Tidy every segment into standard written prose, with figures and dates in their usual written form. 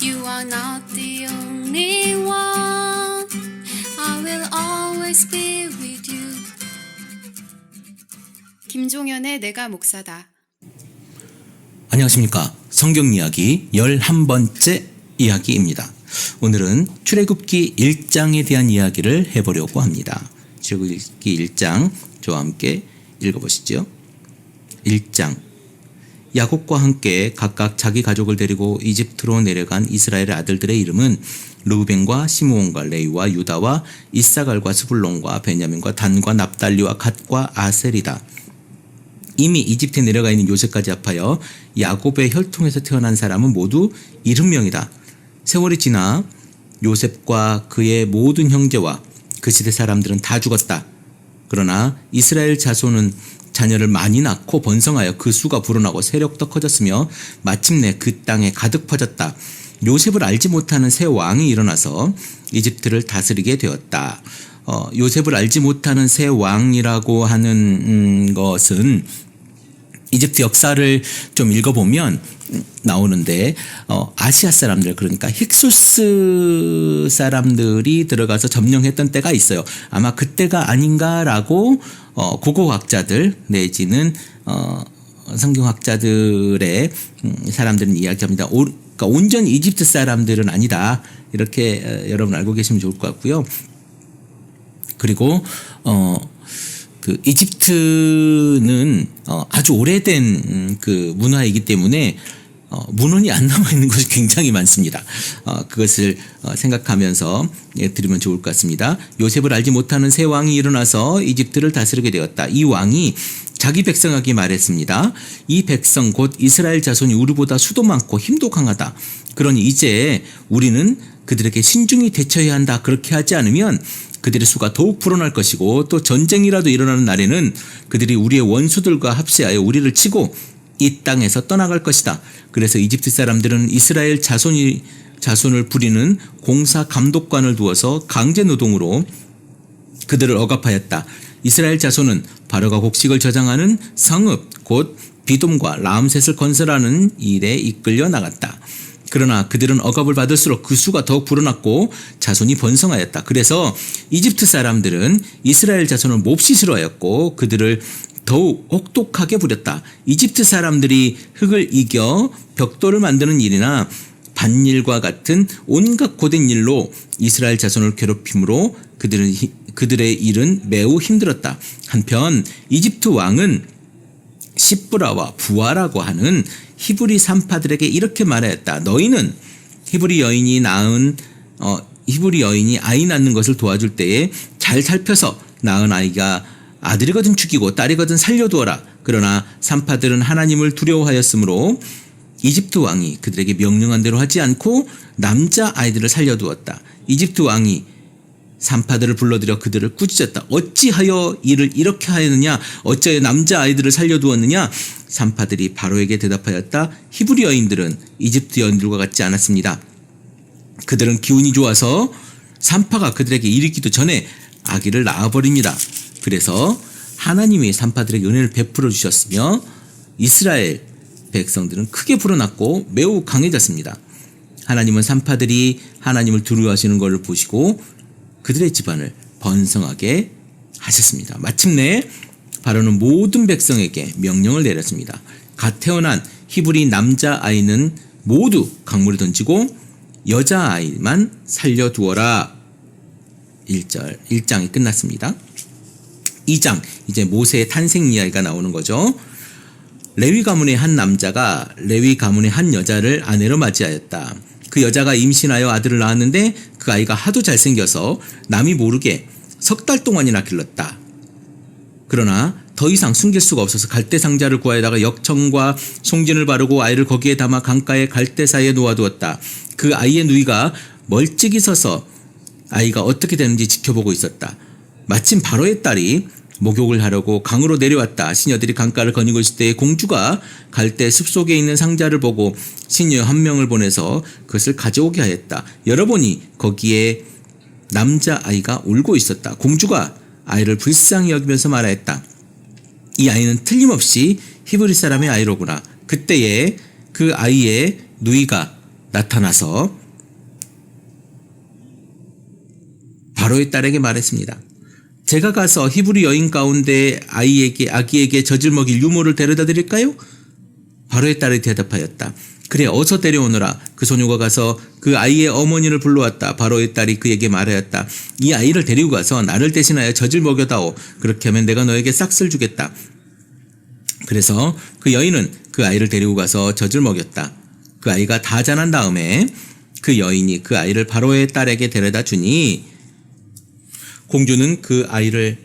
You are not the only one. I will always be with you. 김종현의 내가 목사다. 안녕하십니까. 성경 이야기 11번째 이야기입니다. 오늘은 출애굽기 1장에 대한 이야기를 해보려고 합니다. 출애굽기 1장 저와 함께 읽어보시죠. 1장 야곱과 함께 각각 자기 가족을 데리고 이집트로 내려간 이스라엘의 아들들의 이름은 르우벤과 시므온과 레위와 유다와 이사갈과 스불론과 베냐민과 단과 납달리와 갓과 아셀이다. 이미 이집트에 내려가 있는 요셉까지 합하여 야곱의 혈통에서 태어난 사람은 모두 70명이다. 세월이 지나 요셉과 그의 모든 형제와 그 시대 사람들은 다 죽었다. 그러나 이스라엘 자손은 자녀를 많이 낳고 번성하여 그 수가 불어나고 세력도 커졌으며 마침내 그 땅에 가득 퍼졌다. 요셉을 알지 못하는 새 왕이 일어나서 이집트를 다스리게 되었다. 요셉을 알지 못하는 새 왕이라고 하는 것은 이집트 역사를 좀 읽어보면 나오는데 아시아 사람들, 그러니까 힉소스 사람들이 들어가서 점령했던 때가 있어요. 아마 그때가 아닌가라고 고고학자들 내지는 성경학자들의 사람들은 이야기합니다. 그러니까 온전히 이집트 사람들은 아니다. 이렇게 여러분 알고 계시면 좋을 것 같고요. 그리고 그 이집트는 아주 오래된 그 문화이기 때문에 문헌이 안 남아 있는 것이 굉장히 많습니다. 그것을 생각하면서 드리면 좋을 것 같습니다. 요셉을 알지 못하는 새 왕이 일어나서 이집트를 다스리게 되었다. 이 왕이 자기 백성에게 말했습니다. 이 백성 곧 이스라엘 자손이 우리보다 수도 많고 힘도 강하다. 그러니 이제 우리는 그들에게 신중히 대처해야 한다. 그렇게 하지 않으면 그들의 수가 더욱 불어날 것이고 또 전쟁이라도 일어나는 날에는 그들이 우리의 원수들과 합세하여 우리를 치고 이 땅에서 떠나갈 것이다. 그래서 이집트 사람들은 이스라엘 자손을 부리는 공사 감독관을 두어서 강제 노동으로 그들을 억압하였다. 이스라엘 자손은 바로가 곡식을 저장하는 성읍 곧 비돔과 라암셋을 건설하는 일에 이끌려 나갔다. 그러나 그들은 억압을 받을수록 그 수가 더욱 불어났고 자손이 번성하였다. 그래서 이집트 사람들은 이스라엘 자손을 몹시 싫어하였고 그들을 더욱 혹독하게 부렸다. 이집트 사람들이 흙을 이겨 벽돌을 만드는 일이나 밭일과 같은 온갖 고된 일로 이스라엘 자손을 괴롭힘으로 그들의 일은 매우 힘들었다. 한편 이집트 왕은 시브라와 부아라고 하는 히브리 산파들에게 이렇게 말하였다. 너희는 히브리 여인이 아이 낳는 것을 도와줄 때에 잘 살펴서 낳은 아이가 아들이거든 죽이고 딸이거든 살려두어라. 그러나 산파들은 하나님을 두려워하였으므로 이집트 왕이 그들에게 명령한 대로 하지 않고 남자 아이들을 살려두었다. 이집트 왕이 산파들을 불러들여 그들을 꾸짖었다. 어찌하여 일을 이렇게 하였느냐? 어찌하여 남자 아이들을 살려두었느냐? 산파들이 바로에게 대답하였다. 히브리 여인들은 이집트 여인들과 같지 않았습니다. 그들은 기운이 좋아서 산파가 그들에게 이르기도 전에 아기를 낳아버립니다. 그래서 하나님이 산파들에게 은혜를 베풀어 주셨으며 이스라엘 백성들은 크게 불어났고 매우 강해졌습니다. 하나님은 산파들이 하나님을 두려워하시는 것을 보시고 그들의 집안을 번성하게 하셨습니다. 마침내 바로는 모든 백성에게 명령을 내렸습니다. 갓 태어난 히브리 남자아이는 모두 강물에 던지고 여자아이만 살려두어라. 1장이 끝났습니다. 2장, 이제 모세의 탄생 이야기가 나오는 거죠. 레위 가문의 한 남자가 레위 가문의 한 여자를 아내로 맞이하였다. 그 여자가 임신하여 아들을 낳았는데 그 아이가 하도 잘생겨서 남이 모르게 3달 동안이나 길렀다. 그러나 더 이상 숨길 수가 없어서 갈대 상자를 구하여다가 역청과 송진을 바르고 아이를 거기에 담아 강가의 갈대 사이에 놓아두었다. 그 아이의 누이가 멀찍이 서서 아이가 어떻게 되는지 지켜보고 있었다. 마침 바로의 딸이 목욕을 하려고 강으로 내려왔다. 시녀들이 강가를 거니고 있을 때 공주가 갈대 숲속에 있는 상자를 보고 시녀 한 명을 보내서 그것을 가져오게 하였다. 열어보니 거기에 남자아이가 울고 있었다. 공주가 아이를 불쌍히 여기면서 말하였다. 이 아이는 틀림없이 히브리 사람의 아이로구나. 그때에 그 아이의 누이가 나타나서 바로의 딸에게 말했습니다. 제가 가서 히브리 여인 가운데 아기에게 젖을 먹일 유모를 데려다 드릴까요? 바로의 딸이 대답하였다. 그래, 어서 데려오너라. 그 소녀가 가서 그 아이의 어머니를 불러왔다. 바로의 딸이 그에게 말하였다. 이 아이를 데리고 가서 나를 대신하여 젖을 먹여다오. 그렇게 하면 내가 너에게 싹쓸 주겠다. 그래서 그 여인은 그 아이를 데리고 가서 젖을 먹였다. 그 아이가 다 자란 다음에 그 여인이 그 아이를 바로의 딸에게 데려다 주니 공주는 그 아이를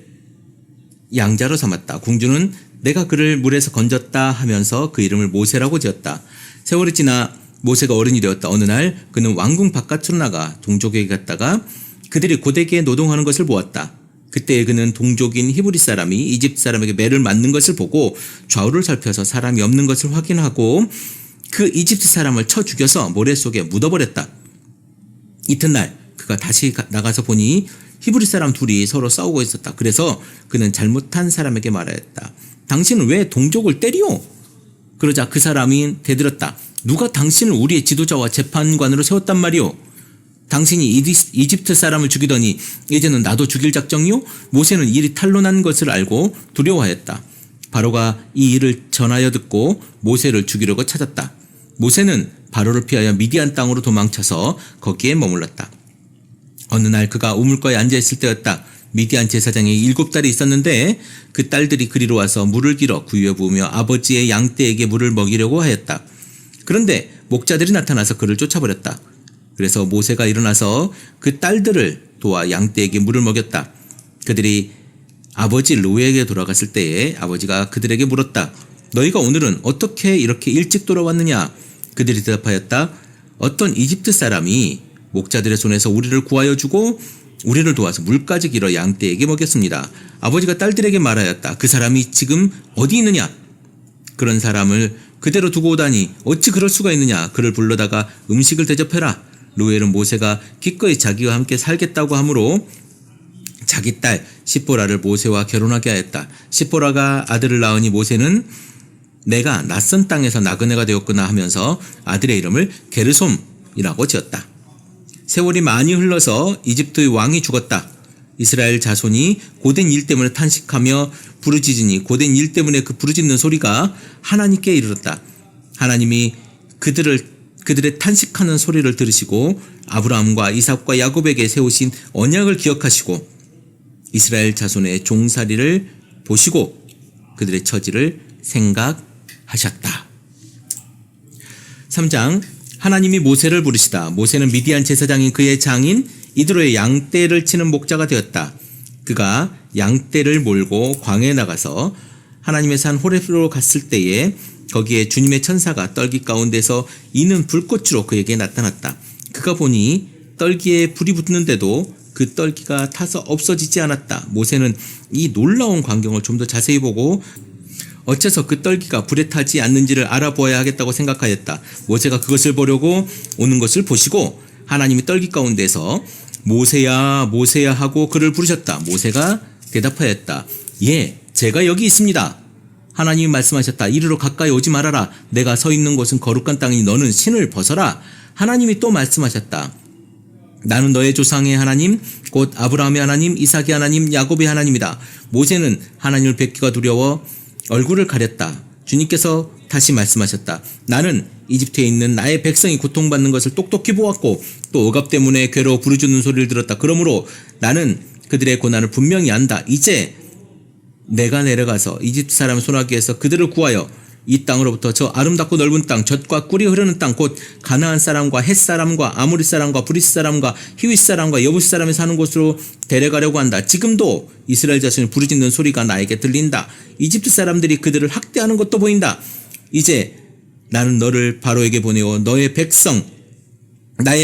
양자로 삼았다. 공주는 내가 그를 물에서 건졌다 하면서 그 이름을 모세라고 지었다. 세월이 지나 모세가 어른이 되었다. 어느 날 그는 왕궁 바깥으로 나가 동족에게 갔다가 그들이 고되게 노동하는 것을 보았다. 그때 그는 동족인 히브리 사람이 이집트 사람에게 매를 맞는 것을 보고 좌우를 살펴서 사람이 없는 것을 확인하고 그 이집트 사람을 쳐 죽여서 모래 속에 묻어버렸다. 이튿날 그가 다시 나가서 보니 히브리 사람 둘이 서로 싸우고 있었다. 그래서 그는 잘못한 사람에게 말하였다. 당신은 왜 동족을 때리오? 그러자 그 사람이 대들었다. 누가 당신을 우리의 지도자와 재판관으로 세웠단 말이오? 당신이 이집트 사람을 죽이더니 이제는 나도 죽일 작정이오? 모세는 일이 탄로난 것을 알고 두려워하였다. 바로가 이 일을 전하여 듣고 모세를 죽이려고 찾았다. 모세는 바로를 피하여 미디안 땅으로 도망쳐서 거기에 머물렀다. 어느 날 그가 우물가에 앉아있을 때였다. 미디안 제사장이 7딸이 있었는데 그 딸들이 그리로 와서 물을 길어 구유에 부으며 아버지의 양떼에게 물을 먹이려고 하였다. 그런데 목자들이 나타나서 그를 쫓아버렸다. 그래서 모세가 일어나서 그 딸들을 도와 양떼에게 물을 먹였다. 그들이 아버지 루에게 돌아갔을 때에 아버지가 그들에게 물었다. 너희가 오늘은 어떻게 이렇게 일찍 돌아왔느냐? 그들이 대답하였다. 어떤 이집트 사람이 목자들의 손에서 우리를 구하여 주고 우리를 도와서 물까지 길어 양떼에게 먹였습니다. 아버지가 딸들에게 말하였다. 그 사람이 지금 어디 있느냐? 그런 사람을 그대로 두고 오다니 어찌 그럴 수가 있느냐? 그를 불러다가 음식을 대접해라. 루엘은 모세가 기꺼이 자기와 함께 살겠다고 하므로 자기 딸 시포라를 모세와 결혼하게 하였다. 시포라가 아들을 낳으니 모세는 내가 낯선 땅에서 나그네가 되었구나 하면서 아들의 이름을 게르솜이라고 지었다. 세월이 많이 흘러서 이집트의 왕이 죽었다. 이스라엘 자손이 고된 일 때문에 탄식하며 부르짖으니 고된 일 때문에 그 부르짖는 소리가 하나님께 이르렀다. 하나님이 그들의 탄식하는 소리를 들으시고 아브라함과 이삭과 야곱에게 세우신 언약을 기억하시고 이스라엘 자손의 종살이를 보시고 그들의 처지를 생각하셨다. 3장 하나님이 모세를 부르시다. 모세는 미디안 제사장인 그의 장인 이드로의 양떼를 치는 목자가 되었다. 그가 양떼를 몰고 광야에 나가서 하나님의 산 호렙으로 갔을 때에 거기에 주님의 천사가 떨기 가운데서 이는 불꽃으로 그에게 나타났다. 그가 보니 떨기에 불이 붙는데도 그 떨기가 타서 없어지지 않았다. 모세는 이 놀라운 광경을 좀 더 자세히 보고 어째서 그 떨기가 불에 타지 않는지를 알아보아야 하겠다고 생각하였다. 모세가 그것을 보려고 오는 것을 보시고 하나님이 떨기 가운데서 모세야 모세야 하고 그를 부르셨다. 모세가 대답하였다. 예, 제가 여기 있습니다. 하나님이 말씀하셨다. 이리로 가까이 오지 말아라. 내가 서 있는 곳은 거룩한 땅이니 너는 신을 벗어라. 하나님이 또 말씀하셨다. 나는 너의 조상의 하나님 곧 아브라함의 하나님 이삭의 하나님 야곱의 하나님이다. 모세는 하나님을 뵙기가 두려워 얼굴을 가렸다. 주님께서 다시 말씀하셨다. 나는 이집트에 있는 나의 백성이 고통받는 것을 똑똑히 보았고 또 억압 때문에 괴로워 부르짖는 소리를 들었다. 그러므로 나는 그들의 고난을 분명히 안다. 이제 내가 내려가서 이집트 사람 손아귀에서 그들을 구하여 이 땅으로부터 저 아름답고 넓은 땅 젖과 꿀이 흐르는 땅 곧 가나안 사람과 헷 사람과 아모리 사람과 브리스 사람과 히윗 사람과 여부스 사람이 사는 곳으로 데려가려고 한다. 지금도 이스라엘 자손이 부르짖는 소리가 나에게 들린다. 이집트 사람들이 그들을 학대하는 것도 보인다. 이제 나는 너를 바로에게 보내어 나의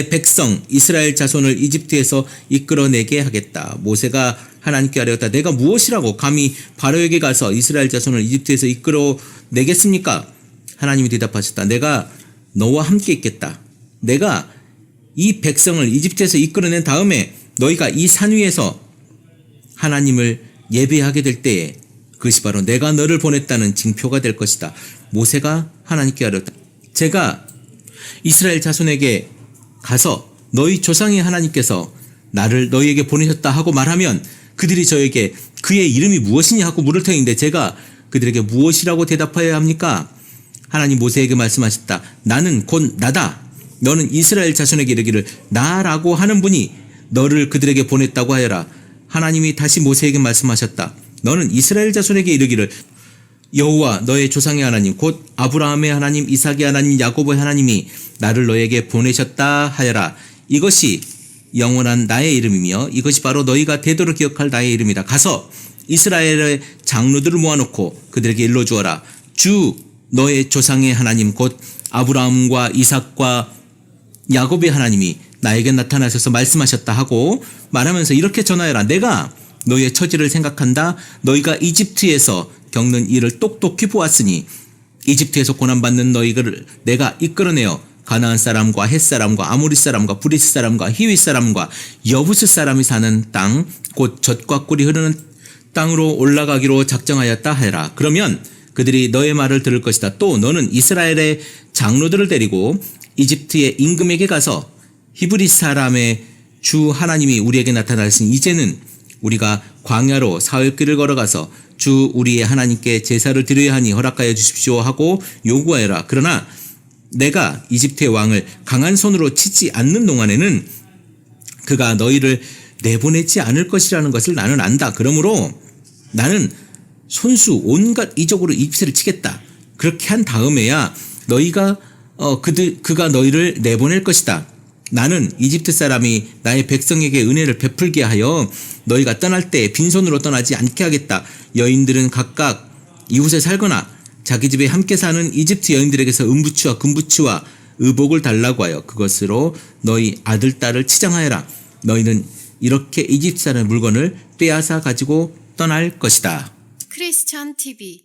백성 이스라엘 자손을 이집트에서 이끌어내게 하겠다. 모세가 하나님께 아뢰었다. 내가 무엇이라고 감히 바로에게 가서 이스라엘 자손을 이집트에서 이끌어내겠습니까? 하나님이 대답하셨다. 내가 너와 함께 있겠다. 내가 이 백성을 이집트에서 이끌어낸 다음에 너희가 이 산 위에서 하나님을 예배하게 될 때에 그것이 바로 내가 너를 보냈다는 징표가 될 것이다. 모세가 하나님께 아뢰었다. 제가 이스라엘 자손에게 가서 너희 조상의 하나님께서 나를 너희에게 보내셨다 하고 말하면 그들이 저에게 그의 이름이 무엇이냐 하고 물을 터인데 제가 그들에게 무엇이라고 대답하여야 합니까? 하나님 모세에게 말씀하셨다. 나는 곧 나다. 너는 이스라엘 자손에게 이르기를 나라고 하는 분이 너를 그들에게 보냈다고 하여라. 하나님이 다시 모세에게 말씀하셨다. 너는 이스라엘 자손에게 이르기를 여호와 너의 조상의 하나님 곧 아브라함의 하나님 이삭의 하나님 야곱의 하나님이 나를 너에게 보내셨다 하여라. 이것이 영원한 나의 이름이며 이것이 바로 너희가 대도로 기억할 나의 이름이다. 가서 이스라엘의 장로들을 모아놓고 그들에게 일러주어라. 주 너의 조상의 하나님 곧 아브라함과 이삭과 야곱의 하나님이 나에게 나타나셔서 말씀하셨다 하고 말하면서 이렇게 전하여라. 내가 너희의 처지를 생각한다. 너희가 이집트에서 겪는 일을 똑똑히 보았으니 이집트에서 고난받는 너희를 내가 이끌어내어 가나안 사람과 헷 사람과 아모리 사람과 브리스 사람과 히윗 사람과 여부스 사람이 사는 땅 곧 젖과 꿀이 흐르는 땅으로 올라가기로 작정하였다 하여라. 그러면 그들이 너의 말을 들을 것이다. 또 너는 이스라엘의 장로들을 데리고 이집트의 임금에게 가서 히브리 사람의 주 하나님이 우리에게 나타나셨으니 이제는 우리가 광야로 사흘길을 걸어가서 주 우리의 하나님께 제사를 드려야 하니 허락하여 주십시오 하고 요구하여라. 그러나 내가 이집트의 왕을 강한 손으로 치지 않는 동안에는 그가 너희를 내보내지 않을 것이라는 것을 나는 안다. 그러므로 나는 손수 온갖 이적으로 이집트를 치겠다. 그렇게 한 다음에야 너희가 그가 너희를 내보낼 것이다. 나는 이집트 사람이 나의 백성에게 은혜를 베풀게 하여 너희가 떠날 때 빈손으로 떠나지 않게 하겠다. 여인들은 각각 이웃에 살거나 자기 집에 함께 사는 이집트 여인들에게서 은부치와 금부치와 의복을 달라고 하여 그것으로 너희 아들 딸을 치장하여라. 너희는 이렇게 이집트 사람의 물건을 빼앗아 가지고 떠날 것이다. 크리스찬 TV